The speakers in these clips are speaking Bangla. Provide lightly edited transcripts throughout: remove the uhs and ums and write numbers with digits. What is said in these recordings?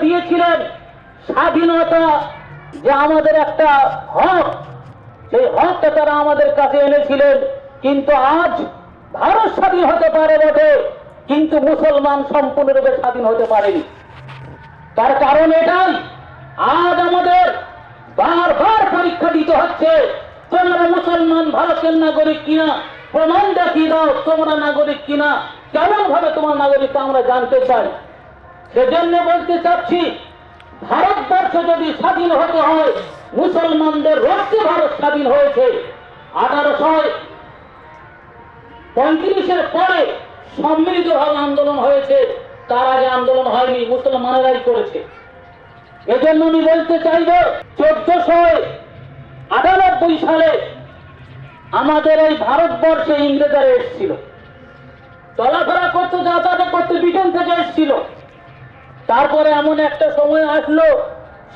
দিয়েছিলেন স্বাধীনতা যে আমাদের একটা হক, সেই হকটা তারা আমাদের কাছে এনেছিলেন। কিন্তু আজ ভারত স্বাধীন হতে পারে বটে, কিন্তু মুসলমান সম্পূর্ণরূপে স্বাধীন হতে পারেনি। তার কারণ এটাই, আজ আমাদের বারবার পরীক্ষা দিতে হচ্ছে, তোমরা মুসলমান ভারতের নাগরিক কিনা, প্রমাণটা কি দাও তোমরা নাগরিক কিনা, কেমন ভাবে তোমার নাগরিক আমরা জানতে চাই। সেজন্য বলতে চাচ্ছি, ভারতবর্ষ যদি স্বাধীন হতে হয়, মুসলমানদের রক্তে ভারত স্বাধীন হয়েছে। 1835-এর পরে সম্মিলিতভাবে আন্দোলন হয়েছে, তার আগে আন্দোলন হয়নি, মুসলমানেরাই করেছে। এজন্য আমি বলতে চাইব, 1498 সালে আমাদের এই ভারতবর্ষে ইংরেজরা এসেছিল, চলাফেরা করতে, যাতায়াত করতে ব্রিটেন থেকে এসেছিল। তারপরে এমন একটা সময় আসলো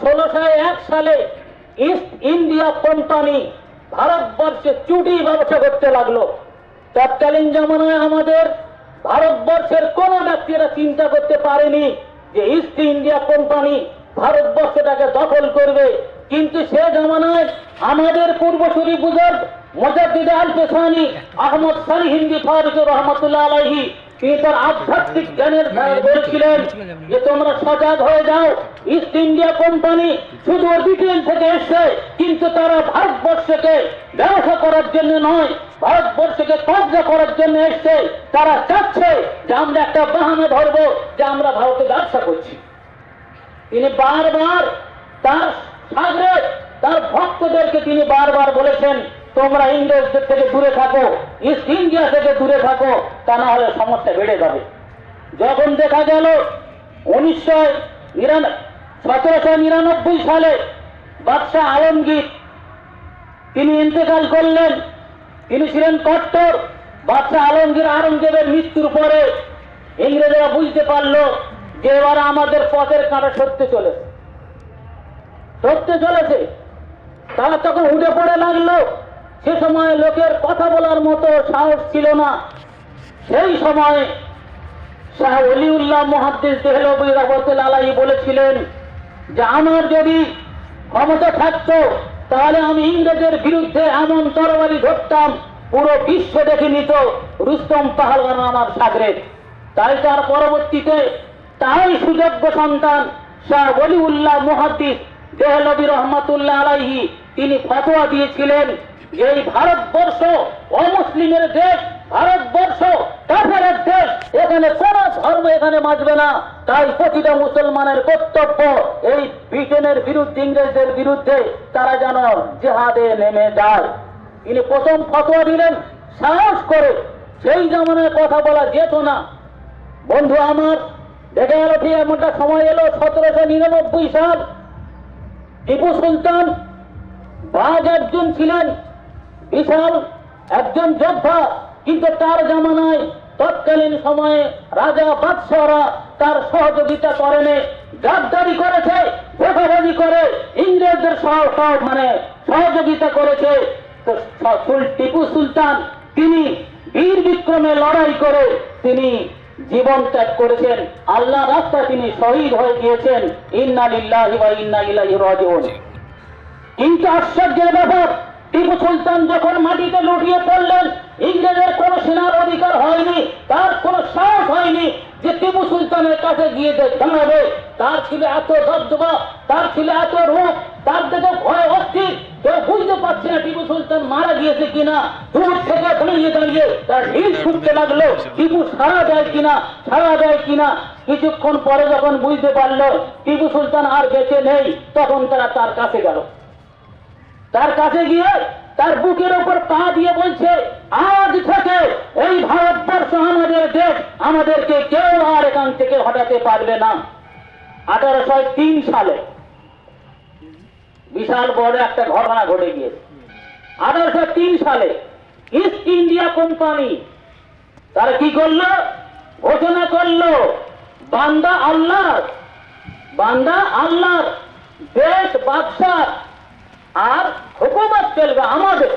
1601 সালে ইস্ট ইন্ডিয়া কোম্পানি ভারতবর্ষে চুটি ব্যবসা করতে লাগলো। তৎকালীন জামানায় আমাদের ভারতবর্ষের কোন ব্যক্তিরা চিন্তা করতে পারেনি যে ইস্ট ইন্ডিয়া কোম্পানি ভারতবর্ষটাকে দখল করবে। কিন্তু সে জামানায় আমাদের পূর্বসূরি বুজুর্গ মুজাদ্দিদ আল-পেশানি আহমদ শাহ হিন্দি ফারুক রহমতুল্লাহ আলাইহি, তিনি তার আধ্যাত্মিক জ্ঞানের ধারা বলেছিলেন যে তোমরা সজাগ হয়ে যাও, ইস্ট ইন্ডিয়া কোম্পানি শুধু ব্রিটেন থেকে এসছে, কিন্তু তারা ভারতবর্ষকে ব্যবসা করার জন্য নয়, ভারতবর্ষকে কব্জা করার জন্য এসছে। তারা চাচ্ছে যে আমরা একটা বাহানা ধরবো যে আমরা ভারতে ব্যবসা করছি। তিনি বারবার তার সাগরে তার ভক্তদেরকে তিনি বারবার বলেছেন, তোমরা ইংরেজদের থেকে দূরে থাকো, ইস্ট ইন্ডিয়া থেকে দূরে থাকো, তা না হলে সমস্যা বেড়ে যাবে। যখন দেখা গেল 1799 সালে বাদশাহ আলমগীর তিনি ইন্তেকাল করলেন, তিনি ছিলেন কট্টর। বাদশাহ আলমগীর আওরঙ্গজেবের মৃত্যুর পরে ইংরেজরা বুঝতে পারলো যে এবার আমাদের পথের কাঁটা সরতে চলেছে। তারা তখন উঠে পড়ে লাগলো। সে সময় লোকের কথা বলার মতো সাহস ছিল না। সেই সময় শাহ ওলিউল্লাহ মুহাদ্দিস দেহলভী রাহমাতুল্লাহ আলাইহি বলেছিলেন যে আমার যদি ক্ষমতা থাকতো তাহলে আমি ইংরেজের বিরুদ্ধে এমন তরবারি ধরতাম পুরো বিশ্ব দেখে নিত রুস্তম পাহালওয়ান আমার সাগরেদ। তাই তার পরবর্তীতে তাই সুযোগ্য সন্তান শাহ ওলিউল্লাহ মুহাদ্দিস দেহলভী রহমাতুল্লাহ আলাইহি তিনি ফতোয়া দিয়েছিলেন যে এই ভারতবর্ষ অমুসলিমের দেশ, ভারতবর্ষ কাফেরের দেশ, এখানে কোন ধর্ম এখানে মানবে না। তাই প্রতিটা মুসলমানের কর্তব্য এই ব্রিটেনের বিরুদ্ধে, ইংরেজদের বিরুদ্ধে তারা যেন জিহাদে নেমে যায়। তিনি প্রথম ফতোয়া দিলেন সাহস করে। সেই জামানায় কথা বলা যেত না। বন্ধু আমার, দেখে গেল ঠিক এমনটা সময় এলো 1799 সাল। টিপু সুলতান বাজ একজন ছিলেন, বিশাল একজন যোদ্ধা, কিন্তু তার জামানায় তৎকালীন সময়ে রাজা বাদশাহরা তার সহযোগিতা করেনি, গাদ্দারি করেছে, ধোঁকাবাজি করে ইংরেজদের সহযোগিতা করেছে। টিপু সুলতান তিনি বীর বিক্রমে লড়াই করে তিনি জীবন ত্যাগ করেছেন, আল্লাহ রাস্তায় তিনি শহীদ হয়ে গিয়েছেন। ইন্না লিল্লাহি ওয়া ইন্না ইলাইহি রাজিউন। কিন্তু আশ্চর্যের ব্যাপার, টিপু সুলতান যখন মাটিতে লুটিয়ে পড়লেন, ইংরেজের কোন সেনার অধিকার হয়নি, তার কোন সাহস হয়নি যে টিপু সুলতানের কাছে গিয়ে দাঁড়াবে। তার ছিল এত দবদবা, তার ছিল এত রূপ, তার দেখে ভয় অস্থির, কেউ বুঝতে পারছে না টিপু সুলতান মারা গিয়েছে কিনা। দূর থেকে দাঁড়িয়ে তার ঢিল ছুটতে লাগলো, টিপু সারা দেয় কিনা। কিছুক্ষণ পরে যখন বুঝতে পারলো টিপু সুলতান আর বেঁচে নেই, তখন তারা তার কাছে গেল। তার কাছে গিয়ে তার বুকের উপর পা দিয়ে বলছে, আজ থেকে এই ভারতবর্ষ আমাদের দেশ, আমাদেরকে কেউ আর এখান থেকে হটাতে পারবে না। 1803 সালে বিশাল বড় একটা ঘটনা ঘটে গিয়েছে। 1803 সালে ইস্ট ইন্ডিয়া কোম্পানি তারা কি করলো? ঘোষণা করলো বান্দা আল্লাহর দেশ, বাদশা আর হুকুমত চলবে আমাদের।